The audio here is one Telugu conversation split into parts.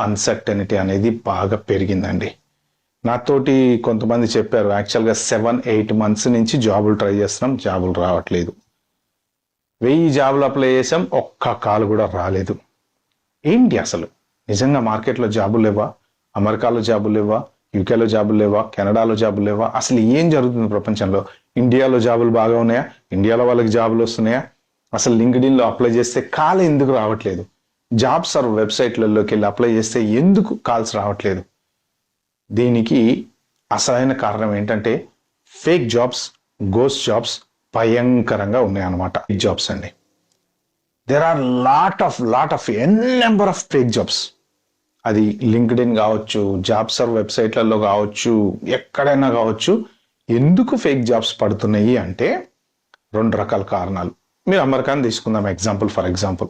అన్సర్టనిటీ అనేది బాగా పెరిగిందండి. నాతోటి కొంతమంది చెప్పారు, యాక్చువల్గా 7-8 months నుంచి జాబులు ట్రై చేస్తున్నాం, జాబులు రావట్లేదు. 1000 జాబులు అప్లై చేసాం, ఒక్క కాల్ కూడా రాలేదు. ఏంటి అసలు? నిజంగా మార్కెట్లో జాబులు లేవా? అమెరికాలో జాబులు లేవా? యూకేలో జాబులు లేవా? కెనడాలో జాబులు లేవా? అసలు ఏం జరుగుతుంది ప్రపంచంలో? ఇండియాలో జాబులు బాగా ఉన్నాయా? ఇండియాలో వాళ్ళకి జాబులు వస్తున్నాయా? అసలు లింక్డ్ఇన్లో అప్లై చేస్తే కాల్ ఎందుకు రావట్లేదు? జాబ్ సర్వ్ వెబ్సైట్లలోకి వెళ్ళి అప్లై చేస్తే ఎందుకు కాల్స్ రావట్లేదు? దీనికి అసలైన కారణం ఏంటంటే ఫేక్ జాబ్స్, గోస్ట్ జాబ్స్ భయంకరంగా ఉన్నాయన్నమాట. జాబ్స్ అండి, there are lot of number of fake jobs. అది లింక్డ్ఇన్ కావచ్చు, జాబ్ సర్వ్ వెబ్సైట్లలో కావచ్చు, ఎక్కడైనా కావచ్చు. ఎందుకు ఫేక్ జాబ్స్ పడుతున్నాయి అంటే 2 రకాల కారణాలు. మీరు అమెరికాని తీసుకుందాం ఫర్ ఎగ్జాంపుల్.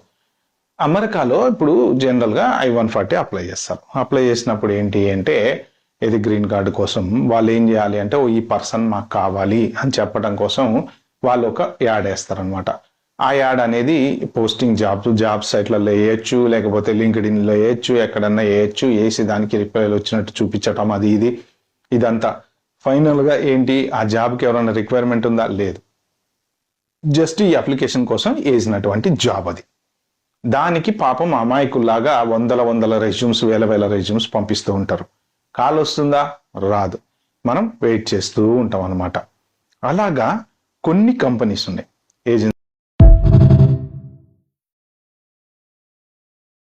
అమెరికాలో ఇప్పుడు జనరల్గా I-140 అప్లై చేస్తారు. అప్లై చేసినప్పుడు ఏంటి అంటే, ఇది గ్రీన్ కార్డు కోసం వాళ్ళు ఏం చేయాలి అంటే, ఈ పర్సన్ మాకు కావాలి అని చెప్పడం కోసం వాళ్ళు ఒక యాడ్ వేస్తారనమాట. ఆ యాడ్ అనేది పోస్టింగ్ జాబ్ సైట్లలో వేయచ్చు, లేకపోతే లింక్డ్ఇన్లో వేయచ్చు, ఎక్కడన్నా వేయచ్చు. వేసి దానికి రిప్లైలు వచ్చినట్టు చూపించటం, ఇదంతా. ఫైనల్గా ఏంటి, ఆ జాబ్కి ఎవరైనా రిక్వైర్మెంట్ ఉందా? లేదు. జస్ట్ ఈ అప్లికేషన్ కోసం వేసినటువంటి జాబ్ అది. దానికి పాపం అమాయకుల్లాగా వందల రెజ్యూమ్స్, వేల రెజ్యూమ్స్ పంపిస్తూ ఉంటారు. కాల్ వస్తుందా? రాదు. మనం వెయిట్ చేస్తూ ఉంటాం అనమాట. అలాగా కొన్ని కంపెనీస్ ఉన్నాయి, ఏజెన్సీ